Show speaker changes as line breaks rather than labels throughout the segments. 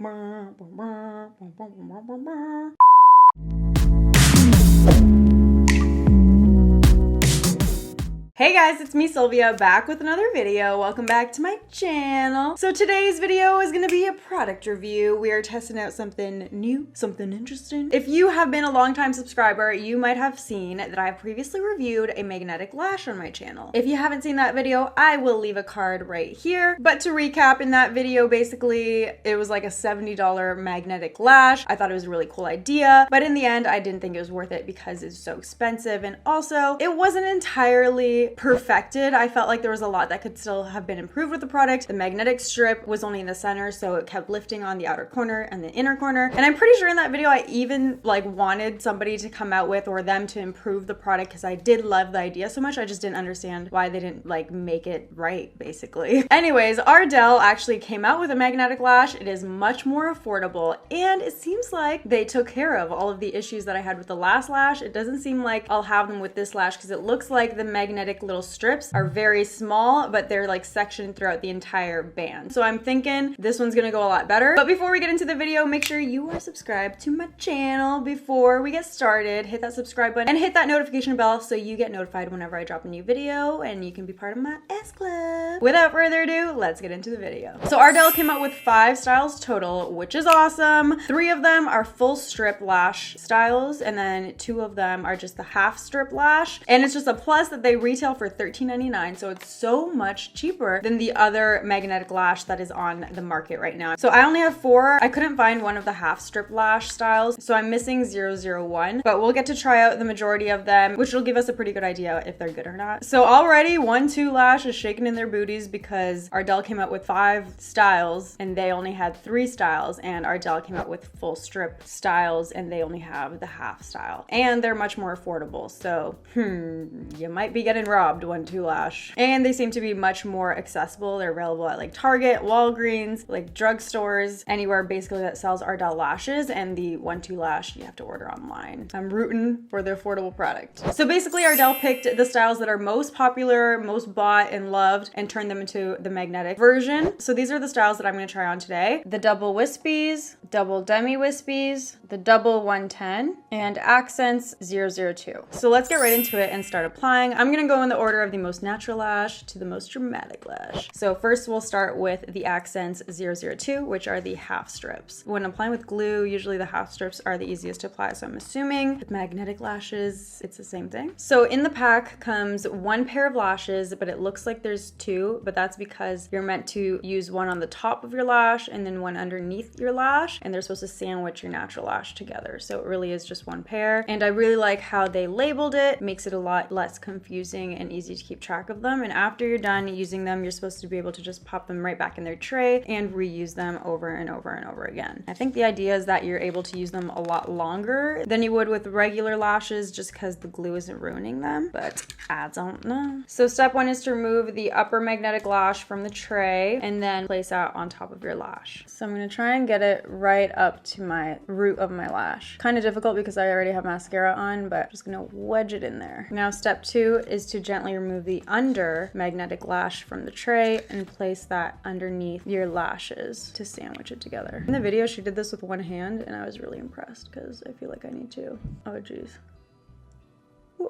Hey guys, it's me Sylvia back with another video. Welcome back to my channel. So today's video is gonna be a product review. We are testing out something new, something interesting. If you have been a longtime subscriber, you might have seen that I have previously reviewed a magnetic lash on my channel. If you haven't seen that video, I will leave a card right here. But to recap, in that video, basically, it was like a $70 magnetic lash. I thought it was a really cool idea, but in the end, I didn't think it was worth it because it's so expensive. And also, it wasn't entirely perfected. I felt like there was a lot that could still have been improved with the product. The magnetic strip was only in the center, so it kept lifting on the outer corner and the inner corner. And I'm pretty sure in that video I even wanted somebody to come out with, or them to improve the product, because I did love the idea so much. I just didn't understand why they didn't make it right, basically. Anyways, Ardell actually came out with a magnetic lash. It is much more affordable, and it seems like they took care of all of the issues that I had with the last lash. It doesn't seem like I'll have them with this lash, because it looks like the magnetic little strips are very small, but they're sectioned throughout the entire band. So I'm thinking this one's gonna go a lot better. But before we get into the video, make sure you are subscribed to my channel. Before we get started, hit that subscribe button and hit that notification bell so you get notified whenever I drop a new video and you can be part of my SCLUB. Without further ado, let's get into the video. So Ardell came out with 5 styles total, which is awesome. 3 of them are full strip lash styles, and then 2 of them are just the half strip lash. And it's just a plus that they retail for $13.99, so it's so much cheaper than the other magnetic lash that is on the market right now. So I only have 4. I couldn't find one of the half strip lash styles, so I'm missing 001, but we'll get to try out the majority of them, which will give us a pretty good idea if they're good or not. So already 1-2 Lash is shaking in their booties because Ardell came out with 5 styles and they only had 3 styles, and Ardell came out with full strip styles and they only have the half style, and they're much more affordable. So you might be getting robbed, 1-2 Lash. And they seem to be much more accessible. They're available at Target, Walgreens, drugstores, anywhere basically that sells Ardell lashes. And the 1-2 Lash you have to order online. I'm rooting for the affordable product. So basically Ardell picked the styles that are most popular, most bought and loved, and turned them into the magnetic version. So these are the styles that I'm going to try on today: the double Whispies, double demi Whispies, the double 110, and accents 002. So let's get right into it and start applying. I'm going to go in the order of the most natural lash to the most dramatic lash. So first we'll start with the accents 002, which are the half strips. When applying with glue, usually the half strips are the easiest to apply, so I'm assuming with magnetic lashes it's the same thing. So in the pack comes 1 pair of lashes, but it looks like there's 2, but that's because you're meant to use one on the top of your lash and then one underneath your lash, and they're supposed to sandwich your natural lash together. So it really is just 1 pair, and I really like how they labeled it. Makes it a lot less confusing and easy to keep track of them. And after you're done using them, you're supposed to be able to just pop them right back in their tray and reuse them over and over and over again. I think the idea is that you're able to use them a lot longer than you would with regular lashes, just because the glue isn't ruining them, but I don't know. So step 1 is to remove the upper magnetic lash from the tray and then place that on top of your lash. So I'm going to try and get it right up to my root of my lash. Kind of difficult because I already have mascara on, but I'm just going to wedge it in there. Now step 2 is to gently remove the under magnetic lash from the tray and place that underneath your lashes to sandwich it together. In the video she did this with 1 hand and I was really impressed because I feel like I need to. Oh geez.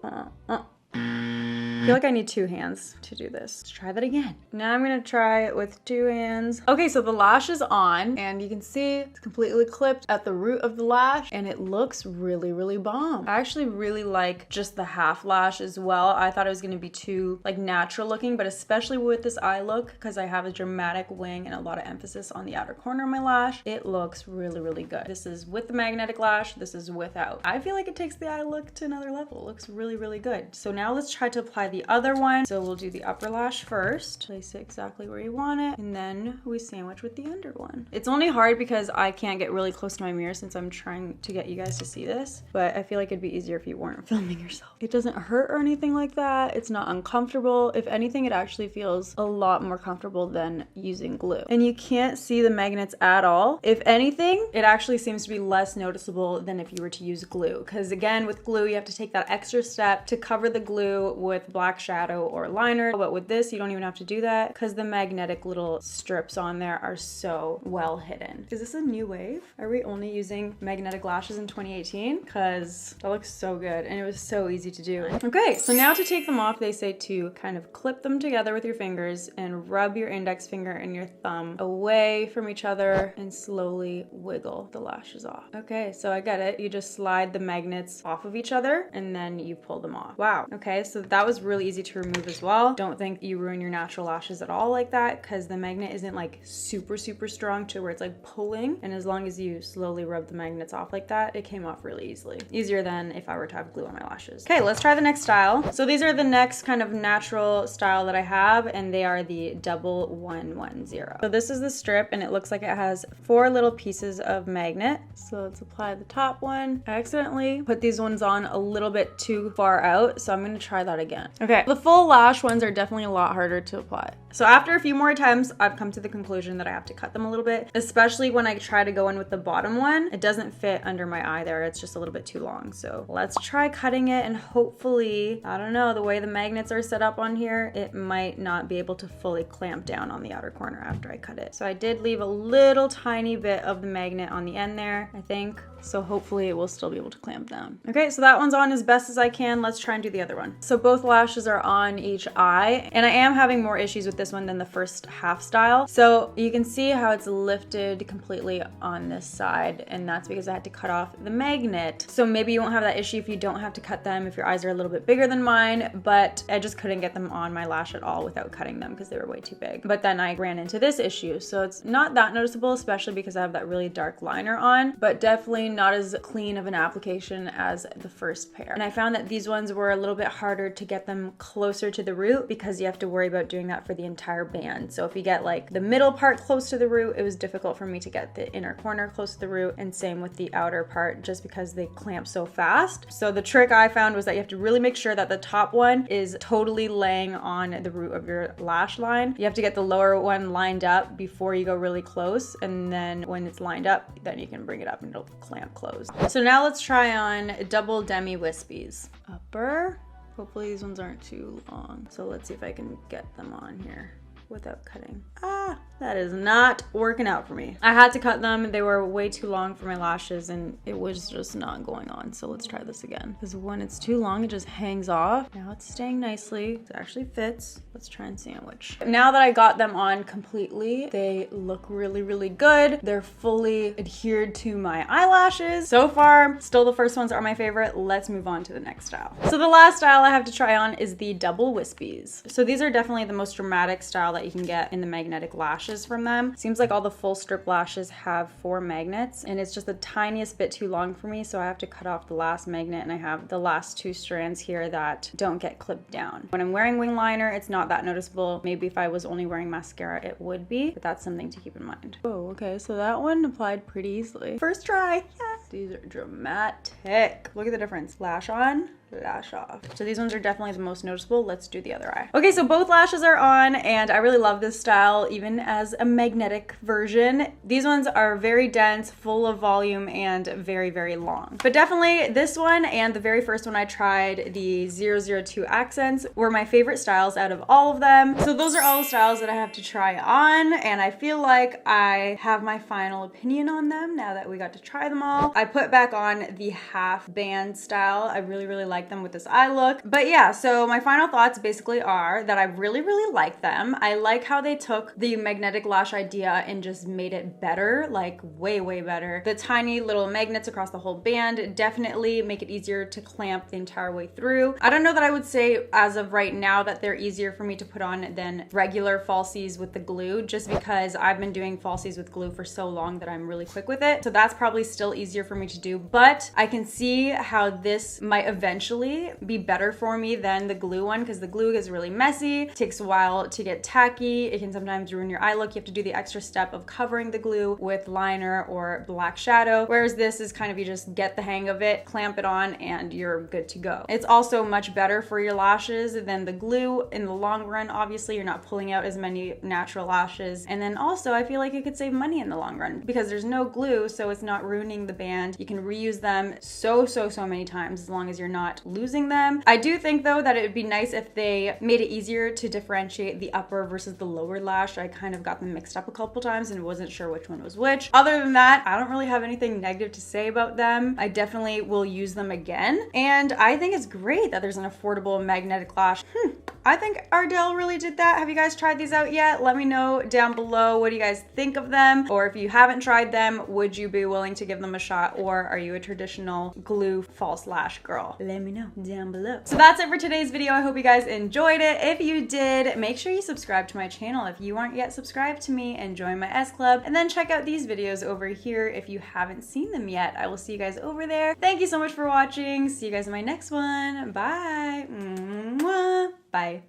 I feel like I need 2 hands to do this. Let's try that again. Now I'm gonna try it with 2 hands. Okay, so the lash is on and you can see it's completely clipped at the root of the lash and it looks really, really bomb. I actually really like just the half lash as well. I thought it was gonna be too natural looking, but especially with this eye look, because I have a dramatic wing and a lot of emphasis on the outer corner of my lash, it looks really, really good. This is with the magnetic lash, this is without. I feel like it takes the eye look to another level. It looks really, really good. So now let's try to apply the other one. So we'll do the upper lash first, place it exactly where you want it, and then we sandwich with the under one. It's only hard because I can't get really close to my mirror since I'm trying to get you guys to see this, but I feel like it'd be easier if you weren't filming yourself. It doesn't hurt or anything like that. It's not uncomfortable. If anything, it actually feels a lot more comfortable than using glue. And you can't see the magnets at all. If anything, it actually seems to be less noticeable than if you were to use glue, because again, with glue, you have to take that extra step to cover the glue glue with black shadow or liner, but with this, you don't even have to do that because the magnetic little strips on there are so well hidden. Is this a new wave? Are we only using magnetic lashes in 2018? Because that looks so good and it was so easy to do. Okay, so now to take them off, they say to kind of clip them together with your fingers and rub your index finger and your thumb away from each other and slowly wiggle the lashes off. Okay, so I get it. You just slide the magnets off of each other and then you pull them off. Wow. Okay, so that was really easy to remove as well. Don't think you ruin your natural lashes at all like that because the magnet isn't like super strong to where it's like pulling, and as long as you slowly rub the magnets off like that, it came off really easily. Easier than if I were to have glue on my lashes. Okay, let's try the next style. So these are the next kind of natural style that I have, and they are the double 110. So this is the strip and it looks like it has 4 little pieces of magnet. So let's apply the top one. I accidentally put these ones on a little bit too far out, so I'm gonna try that again. Okay, the full lash ones are definitely a lot harder to apply. So after a few more attempts, I've come to the conclusion that I have to cut them a little bit, especially when I try to go in with the bottom one. It doesn't fit under my eye there. It's just a little bit too long. So let's try cutting it, and hopefully, I don't know, the way the magnets are set up on here, it might not be able to fully clamp down on the outer corner after I cut it. So I did leave a little tiny bit of the magnet on the end there, I think. So hopefully it will still be able to clamp down. Okay, so that one's on as best as I can. Let's try and do the other one. So both lashes are on each eye, and I am having more issues with this one than the first half style. So you can see how it's lifted completely on this side, and that's because I had to cut off the magnet. So maybe you won't have that issue if you don't have to cut them, if your eyes are a little bit bigger than mine, but I just couldn't get them on my lash at all without cutting them because they were way too big. But then I ran into this issue. So it's not that noticeable, especially because I have that really dark liner on, but definitely not as clean of an application as the first pair. And I found that these ones were a little bit harder to get them closer to the root because you have to worry about doing that for the entire band. So if you get like the middle part close to the root, it was difficult for me to get the inner corner close to the root, and same with the outer part just because they clamp so fast. So the trick I found was that you have to really make sure that the top one is totally laying on the root of your lash line. You have to get the lower one lined up before you go really close, and then when it's lined up, then you can bring it up and it'll clamp closed. So now let's try on double demi wispies. Upper. Hopefully these ones aren't too long. So let's see if I can get them on here without cutting. Ah, that is not working out for me. I had to cut them. They were way too long for my lashes and it was just not going on. So let's try this again. Because when it's too long, it just hangs off. Now it's staying nicely. It actually fits. Let's try and sandwich. Now that I got them on completely, they look really good. They're fully adhered to my eyelashes. So far, still the first ones are my favorite. Let's move on to the next style. So the last style I have to try on is the double wispies. So these are definitely the most dramatic style that you can get in the magnetic lashes from them. Seems like all the full strip lashes have 4 magnets, and it's just the tiniest bit too long for me, so I have to cut off the last magnet, and I have the last 2 strands here that don't get clipped down. When I'm wearing wing liner, it's not that noticeable. Maybe if I was only wearing mascara, it would be, but that's something to keep in mind. Oh, okay, so that one applied pretty easily. First try, yes! These are dramatic. Look at the difference. Lash on, lash off. So these ones are definitely the most noticeable. Let's do the other eye. Okay, so both lashes are on, and I really love this style, even as a magnetic version. These ones are very dense, full of volume, and very long. But definitely this one and the very first one I tried, the 002 accents, were my favorite styles out of all of them. So those are all the styles that I have to try on, and I feel like I have my final opinion on them now that we got to try them all. I put back on the half band style. I really like them with this eye look. But yeah, so my final thoughts basically are that I really like them. I like how they took the magnetic lash idea and just made it better, like way better. The tiny little magnets across the whole band definitely make it easier to clamp the entire way through. I don't know that I would say as of right now that they're easier for me to put on than regular falsies with the glue, just because I've been doing falsies with glue for so long that I'm really quick with it. So that's probably still easier for me to do, but I can see how this might eventually be better for me than the glue one, because the glue is really messy. It takes a while to get tacky. It can sometimes ruin your eye look. You have to do the extra step of covering the glue with liner or black shadow, whereas this is kind of, you just get the hang of it, clamp it on, and you're good to go. It's also much better for your lashes than the glue in the long run. Obviously, you're not pulling out as many natural lashes, and then also I feel like you could save money in the long run because there's no glue, so it's not ruining the band. You can reuse them so many times as long as you're not not losing them. I do think though that it would be nice if they made it easier to differentiate the upper versus the lower lash. I kind of got them mixed up a couple times and wasn't sure which one was which. Other than that, I don't really have anything negative to say about them. I definitely will use them again. And I think it's great that there's an affordable magnetic lash. I think Ardell really did that. Have you guys tried these out yet? Let me know down below. What do you guys think of them? Or if you haven't tried them, would you be willing to give them a shot? Or are you a traditional glue false lash girl? Let me know down below. So that's it for today's video. I hope you guys enjoyed it. If you did, make sure you subscribe to my channel if you aren't yet subscribed to me, and join my S Club. And then check out these videos over here if you haven't seen them yet. I will see you guys over there. Thank you so much for watching. See you guys in my next one. Bye. Mwah. Bye.